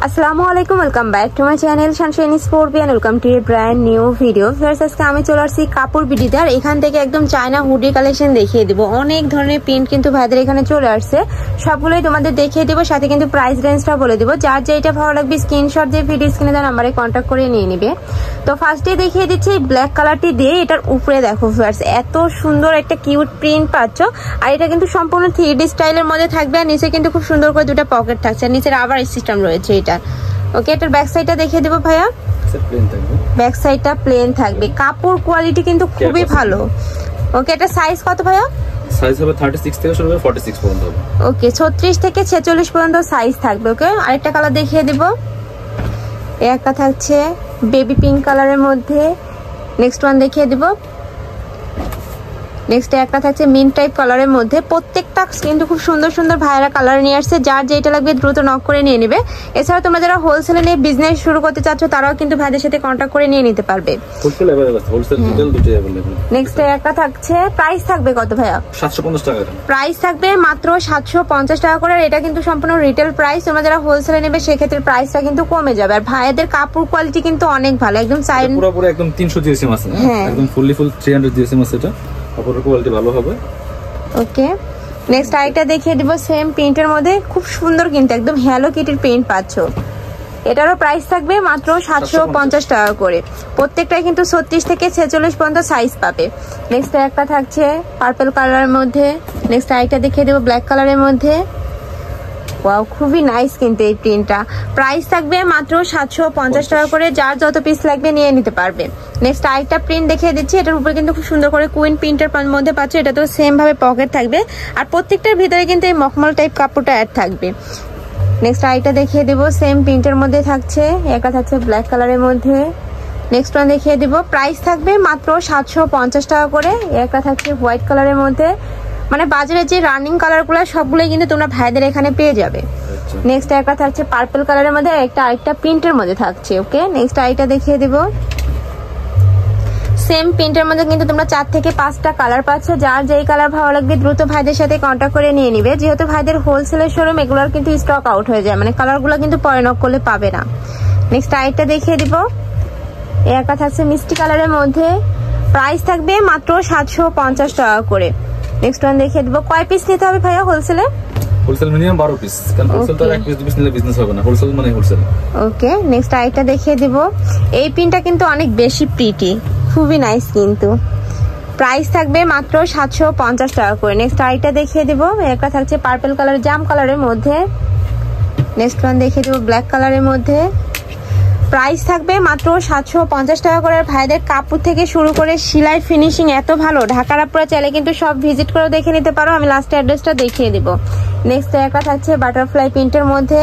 আসসালামু আলাইকুম, welcome back to my channel sunshine স্পোর্টবিয়ান। Welcome to a brand new video. First আজকে আমি চলে আসছি কাপড় বিডিতে, আর এখান থেকে একদম চায়না হুডি কালেকশন দেখিয়ে দিব। অনেক ধরনের প্রিন্ট কিন্তু ভাইদের এখানে চলে আসছে, সবগুলোই তোমাদের দেখিয়ে দিব, সাথে কিন্তু প্রাইস রেঞ্জটা বলে দিব। যার যেটা ভালো লাগবে স্ক্রিনশট দিয়ে ভিডিও স্ক্রিনে দেওয়া নাম্বারে কন্ট্যাক্ট করে নিয়ে নিবে। তো ফার্স্টে দেখিয়ে দিচ্ছি ব্ল্যাক কালারটি দিয়ে। এটার উপরে দেখো ফার্স্ট এত সুন্দর একটা কিউট প্রিন্ট পাচ্ছ, আর এটা কিন্তু সম্পূর্ণ 3D স্টাইলের মধ্যে থাকবে। আর নিচে কিন্তু খুব সুন্দর করে দুটো পকেট থাকছে, আর নিচের আবার সিস্টেম রয়েছে এটা। ওকে, এটার ব্যাক সাইডটা দেখিয়ে দেবো ভাইয়া। ব্যাক সাইডটা প্লেন থাকবে, কাপড় কোয়ালিটি কিন্তু খুবই ভালো। ওকে, এটা সাইজ কত ভাইয়া? সাইজ হবে 36 থেকে শুরু করে 46 পর্যন্ত হবে। ওকে, 36 থেকে 46 পর্যন্ত সাইজ থাকবে। ওকে, আরেকটা কালার দেখিয়ে দিব। একটা থাকছে বেবি পিঙ্ক কালারের মধ্যে, নেক্সট ওয়ান দেখিয়ে দিব। নেক্সট একটা থাকছে মিন্ট টাইপ কালারের মধ্যে। প্রত্যেকটা কিন্তু খুব সুন্দর সুন্দর ভাইরা কালার নিয়ে আসছে, যার যেটা লাগবে দ্রুত নক করে নিয়ে নেবে। এছাড়া তোমরা যারা হোলসেলে নিয়ে বিজনেস শুরু করতে চাচ্ছ তারাও কিন্তু ভাইদের সাথে কন্ট্যাক্ট করে নিয়ে নিতে পারবে। হোলসেল अवेलेबल আছে, হোলসেল রিটেল দুটোই अवेलेबल। নেক্সট একটা থাকছে, প্রাইস থাকবে কত ভাইয়া? 750 টাকা। প্রাইস থাকবে মাত্র 750 টাকা করে। এটা কিন্তু সম্পূর্ণ রিটেল প্রাইস। তোমরা যারা হোলসেলে নেবে সেক্ষেত্রে প্রাইসটা কিন্তু কমে যাবে। আর ভাইদের কাপড় কোয়ালিটি কিন্তু অনেক ভালো, একদম সাইড পুরো একদম 300 জিএসএম আছে, একদম ফুল 300 জিএসএম আছে। এটা কাপড়ের কোয়ালিটি ভালো হবে। ওকে, নেক্সট আইটা দেখিয়ে দিব সেম প্রিন্টের মধ্যে, খুব সুন্দর কিন্তু একদম হ্যালো কিটির প্রিন্ট পাচ্ছ। এটারও প্রাইস থাকবে মাত্র 750 টাকা করে। প্রত্যেকটাই কিন্তু 36 থেকে 46 পর্যন্ত সাইজ পাবে। নেক্সট একটা থাকছে পার্পল কালারের মধ্যে। নেক্সট আইটা দেখিয়ে দেবো ব্ল্যাক কালারের মধ্যে। ওয়াও, খুবই নাইস কিন্তু এই প্রিন্টটা। প্রাইস থাকবে মাত্র 750 টাকা করে। যার যত পিস লাগবে নিয়ে নিতে পারবে। নেক্সট আরেকটা প্রিন্ট দেখিয়ে দিচ্ছি। এটার উপরে কিন্তু খুব সুন্দর করে কুইন প্রিন্টের মধ্যে পাচ্ছ। এটা তো সেম ভাবে পকেট থাকবে, আর প্রত্যেকটার ভিতরে কিন্তু এই মখমল টাইপ কাপড়টা অ্যাড থাকবে। নেক্সট আরেকটা দেখিয়ে দেবো সেম প্রিন্টের মধ্যে থাকছে, একটা থাকছে ব্ল্যাক কালারের মধ্যে। নেক্সট ওয়ান দেখিয়ে দিব, প্রাইস থাকবে মাত্র 750 টাকা করে। একটা থাকছে হোয়াইট কালারের মধ্যে, মানে বাজারে যে রানিং কালারগুলো সবগুলোই কিন্তু তোমরা ভাইদের এখানে পেয়ে যাবে। নেক্সট একটা থাকছে পার্পল কালারের মধ্যে, আরেকটা প্রিন্টের মধ্যে থাকছে। ওকে, নেক্সট আরেকটা দেখিয়ে দিব। সেম প্রিন্টের মধ্যে কিন্তু তোমরা 4 থেকে 5টা কালার পাচ্ছ। যার যেই কালার ভালো লাগবে দ্রুত ভাইদের সাথে কন্ট্যাক্ট করে নিয়ে নিবে। যেহেতু ভাইদের হোলসেলের শোরুম, এগুলোর কিন্তু স্টক আউট হয়ে যায়, মানে কালারগুলো কিন্তু পরে নক করলে পাবে না। নেক্সট আরেকটা দেখিয়ে দিব। একটা থাকছে মিষ্টি কালারের মধ্যে, প্রাইস থাকবে মাত্র 750 টাকা করে। নেক্সট ওয়ান দেখিয়ে দিব। কয় পিস নিতে হবে ভাইয়া হোলসেলে? হোলসেল মিনিমাম 12 পিস, কারণ হোলসেল তো এক পিস দুই পিস নিলে বিজনেস হবে না, হোলসেল মানে হোলসেল। ওকে, নেক্সট আইটা দেখিয়ে দিব। এই প্রিন্টটা কিন্তু অনেক বেশি প্রিটি, খুবই নাইস কিন্তু। প্রাইস থাকবে মাত্র 750 টাকা করে। নেক্সট আইটা দেখিয়ে দিব। একটা থাকছে পার্পল কালার জাম কালারের মধ্যে। নেক্সট ওয়ান দেখিয়ে দিব ব্ল্যাক কালারের মধ্যে। প্রাইস থাকবে মাত্র 750 টাকা করে। ভাইদের কাপড় থেকে শুরু করে সেলাই ফিনিশিং এত ভালো, ঢাকার আপুরা চাইলে কিন্তু সব ভিজিট করে দেখে নিতে পারো। আমি লাস্ট অ্যাড্রেসটা দেখিয়ে দিব। নেক্সট একটা থাকছে বাটারফ্লাই প্রিন্টের মধ্যে,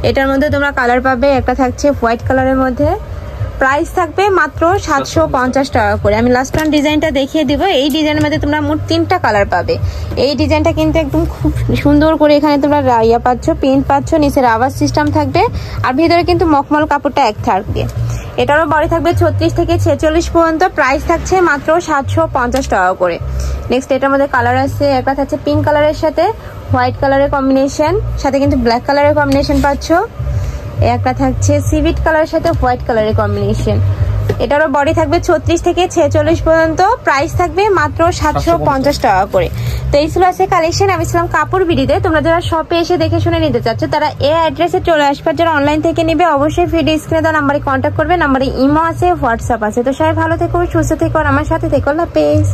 এটার মধ্যে তোমরা কালার পাবে। একটা থাকছে হোয়াইট কালারের মধ্যে, প্রাইস থাকবে মাত্র 750 টাকা করে। আমি লাস্ট ওয়ান ডিজাইনটা দেখিয়ে দিব। এই ডিজাইনের মধ্যে তোমরা মোট 3টা কালার পাবে। এই ডিজাইনটা কিন্তু একদম খুব সুন্দর করে এখানে তোমরা ইয়া পাচ্ছ, প্রিন্ট পাচ্ছ, নিচে রাবার সিস্টেম থাকবে, আর ভিতরে কিন্তু মখমল কাপড়টা এক থাকবে। এটারও বডি থাকবে 36 থেকে 46 পর্যন্ত। প্রাইস থাকছে মাত্র 750 টাকা করে। নেক্সট এটার মধ্যে কালার আছে, একটা থাকছে পিঙ্ক কালারের সাথে হোয়াইট কালারের কম্বিনেশন, সাথে কিন্তু ব্ল্যাক কালারের কম্বিনেশন পাচ্ছ। একটা থাকছে সিভিট কালারের সাথে হোয়াইট কালারের কম্বিনেশন। এটারও বডি থাকবে 36 থেকে 46 পর্যন্ত। প্রাইস থাকবে মাত্র 750 টাকা করে। তো এই ছিল আছে কালেকশন। আমি ছিলাম কাপড় বিডিতে। তোমরা যারা শপে এসে দেখে শুনে নিতে চাচ্ছ তারা এই অ্যাড্রেসে চলে আসবে। যারা অনলাইন থেকে নিবে অবশ্যই ভিডিও স্ক্রিনে দেওয়া নাম্বারে কন্ট্যাক্ট করবে। নাম্বারে ইমো আছে, হোয়াটসঅ্যাপ আছে। তো সবাই ভালো থেকো, সুস্থ থেকো, আর আমার সাথে থেকো। আল্লাহ হাফেজ।